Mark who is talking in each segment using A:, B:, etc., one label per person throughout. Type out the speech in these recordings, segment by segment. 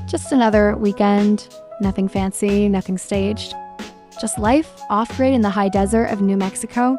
A: Just another weekend, nothing fancy, nothing staged. Just life off-grid in the high desert of New Mexico.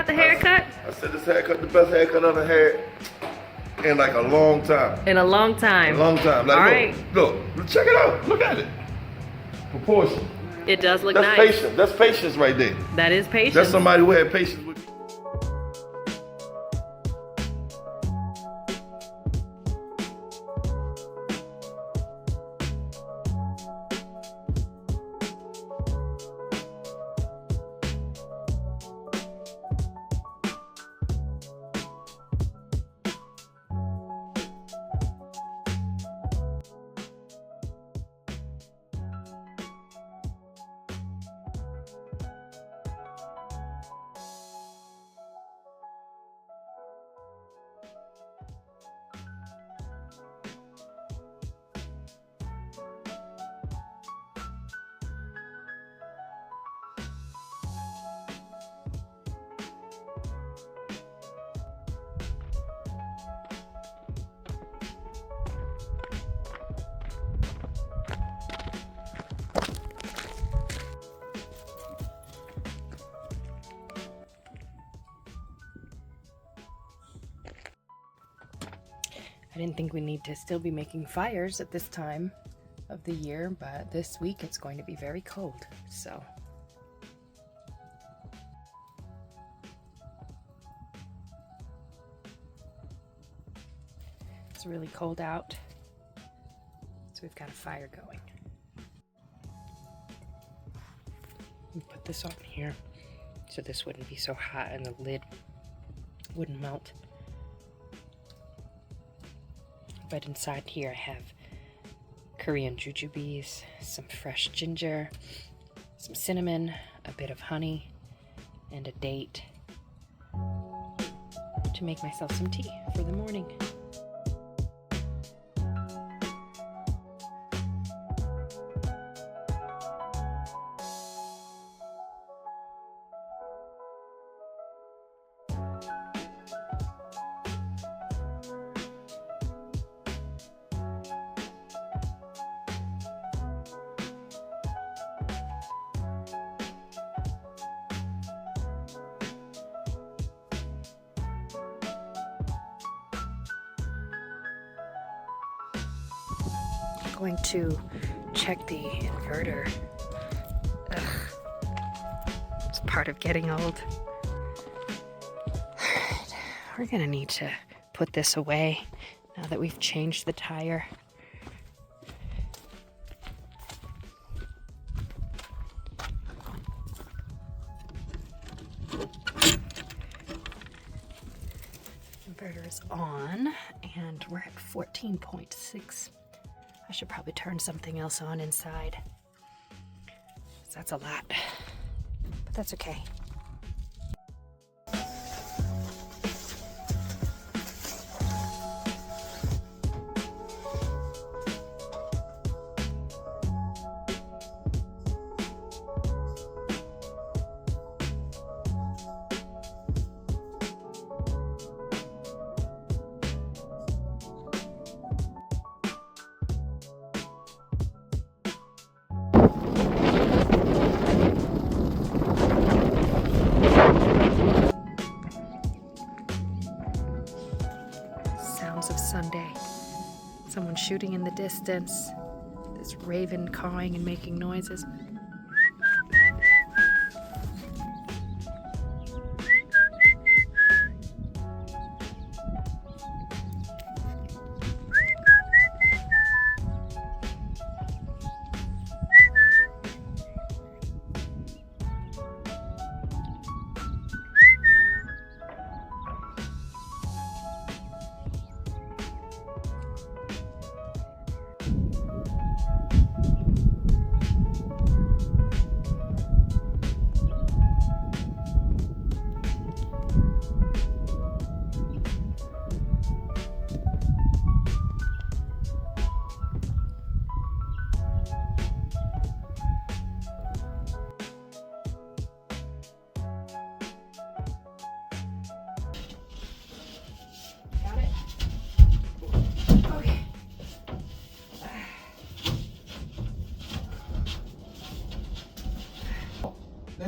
B: The haircut?
C: I said this haircut, the best haircut I've ever had in like a long time.
B: In a long time.
C: A long time. Like,
B: all
C: look,
B: right.
C: Look, check it out. Look at it. Proportion.
B: It does look
C: That's
B: nice.
C: patience. That's patience right there.
B: That is patience.
C: That's somebody who had patience with me.
B: I didn't think we need to still be making fires at this time of the year, but this week it's going to be very cold, so. It's really cold out, so we've got a fire going. We put this on here so this wouldn't be so hot and the lid wouldn't melt. But inside here I have Korean jujubes, some fresh ginger, some cinnamon, a bit of honey, and a date to make myself some tea for the morning. Going to check the inverter. Ugh. It's part of getting old. Alright, we're gonna need to put this away now that we've changed the tire. Inverter is on and we're at 14.6. I should probably turn something else on inside. That's a lot, but that's okay. Of Sunday. Someone shooting in the distance. This raven cawing and making noises.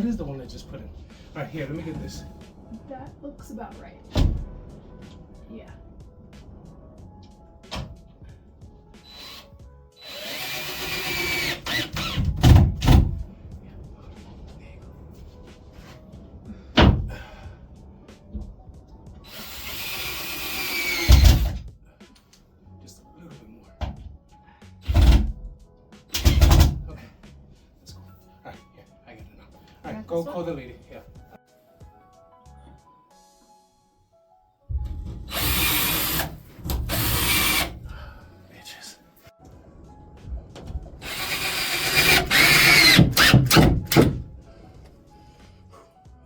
D: is the one I just put in. All right, here, let me get this.
B: That looks about right. Yeah.
D: Just a little bit more. Okay, let's go. All right, here, I got it now. All right, go call the lady. Yeah. Bitches.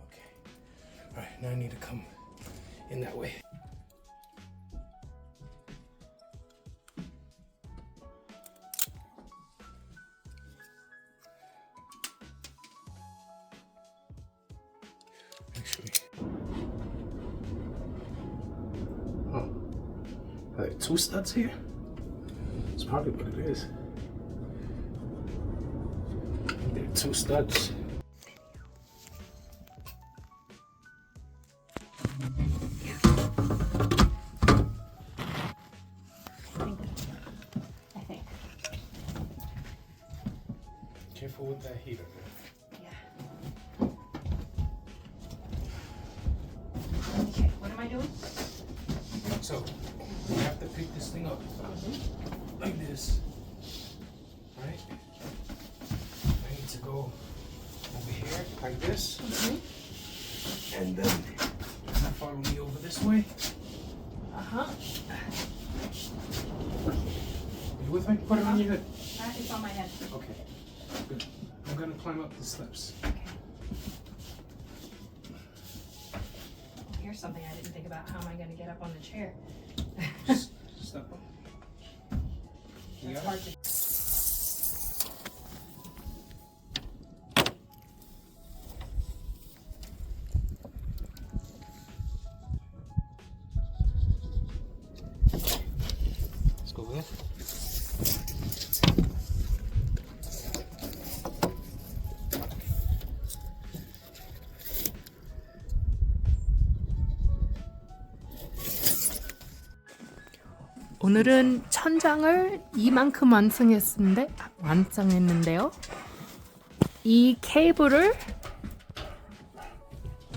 D: Okay. All right, now I need to come in that way. Actually, oh, are there 2 studs here? That's probably what it is. There are 2 studs.
B: I think.
D: Careful with that heater.
B: Yeah. Okay, what am I doing?
D: So, you have to pick this thing up like this, right? I need to go over here like this, and then follow me over this way.
B: Uh-huh.
D: You with me? Put it on your head.
B: It's on my head.
D: Okay, good. I'm gonna climb up the steps.
B: Okay. Oh, here's something I didn't think about. How am I going to get up on the chair?
D: Just step up. You
B: That's
D: got
B: hard
D: it?
B: to.
D: Let's go with it.
B: 오늘은 천장을 이만큼 완성했는데요. 이 케이블을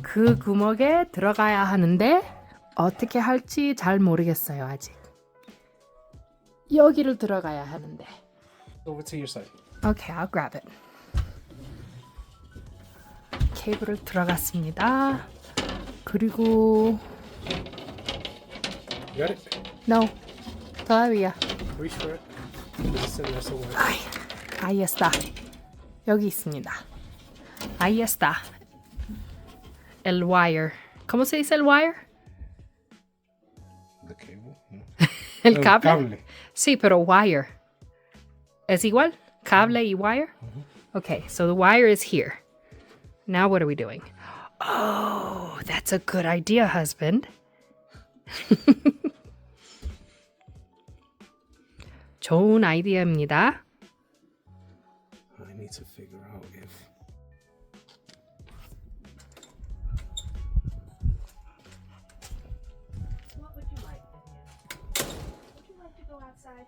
B: 그 구멍에 들어가야 하는데 어떻게 할지 잘 모르겠어요, 아직. 여기를 들어가야 하는데.
D: Over to your side.
B: Okay, I'll grab it. 케이블을 들어갔습니다. 그리고
D: You got it?
B: no, todavía.
D: Reach for it. It's in there somewhere.
B: Ay, ahí está. 여기 있습니다. Ahí está. El wire. ¿Cómo se dice el wire?
D: The cable. No.
B: El cable.
D: Cable.
B: Sí, pero wire. ¿Es igual? Cable y wire? Okay, so the wire is here. Now what are we doing? Oh, that's a good idea, husband. 좋은 아이디어입니다.
D: I need to figure out if.
B: What would you like, Vivian? Would you like to go outside?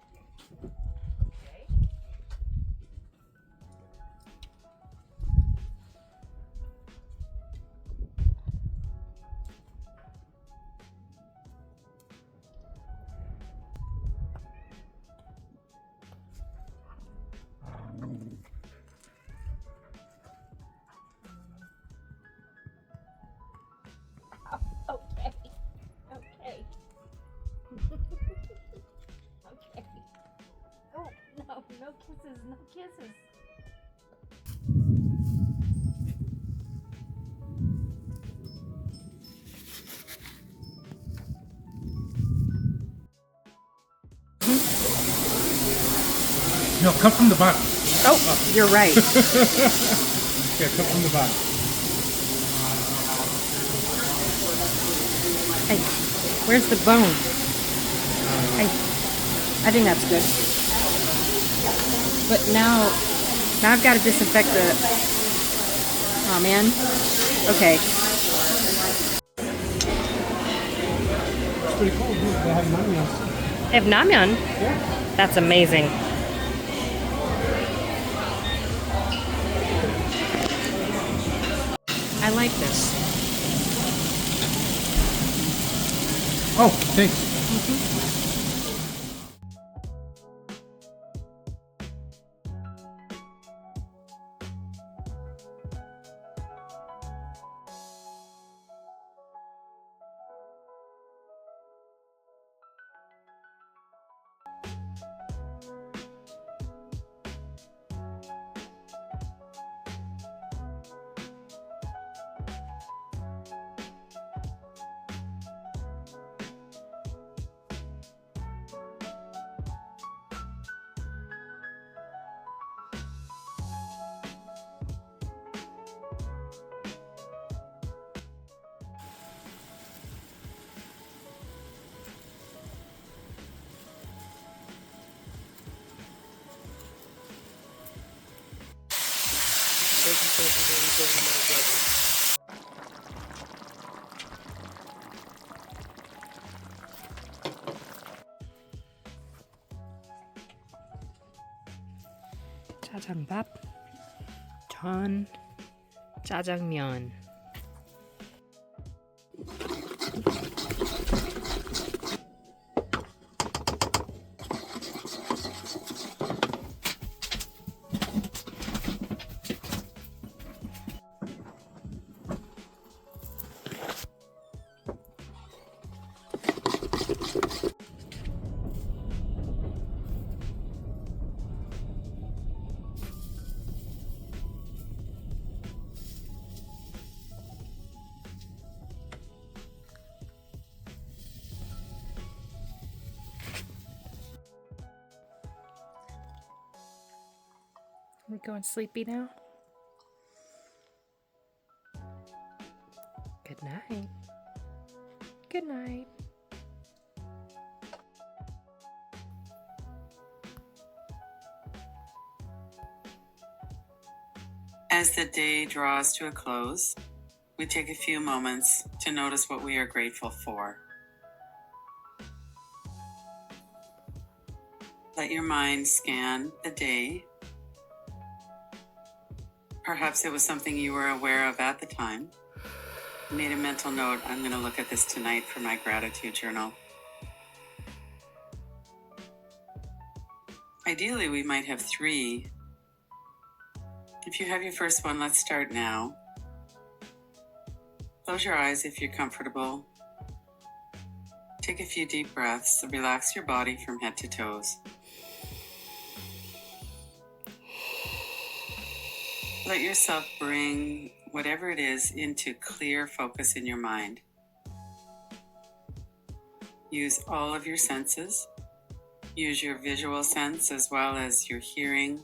B: Okay. Okay. Okay. Okay. Oh, no kisses, no kisses.
D: No, come from the bottom.
B: Oh, you're right.
D: Yeah, come from the bottom.
B: Hey, where's the bone? Hey, I think that's good. But now I've got to disinfect Oh man. Okay.
D: It's pretty cool. Look, they have namyons.
B: They have namyeon?
D: Yeah.
B: That's amazing. I like this.
D: Oh, thanks.
B: 짜장밥, 전, 짜장면. We going sleepy now? Good night. Good night.
E: As the day draws to a close, we take a few moments to notice what we are grateful for. Let your mind scan the day. Perhaps it was something you were aware of at the time. You made a mental note, I'm going to look at this tonight for my gratitude journal. Ideally, we might have 3. If you have your first one, let's start now. Close your eyes if you're comfortable. Take a few deep breaths to relax your body from head to toes. Let yourself bring whatever it is into clear focus in your mind. Use all of your senses. Use your visual sense as well as your hearing,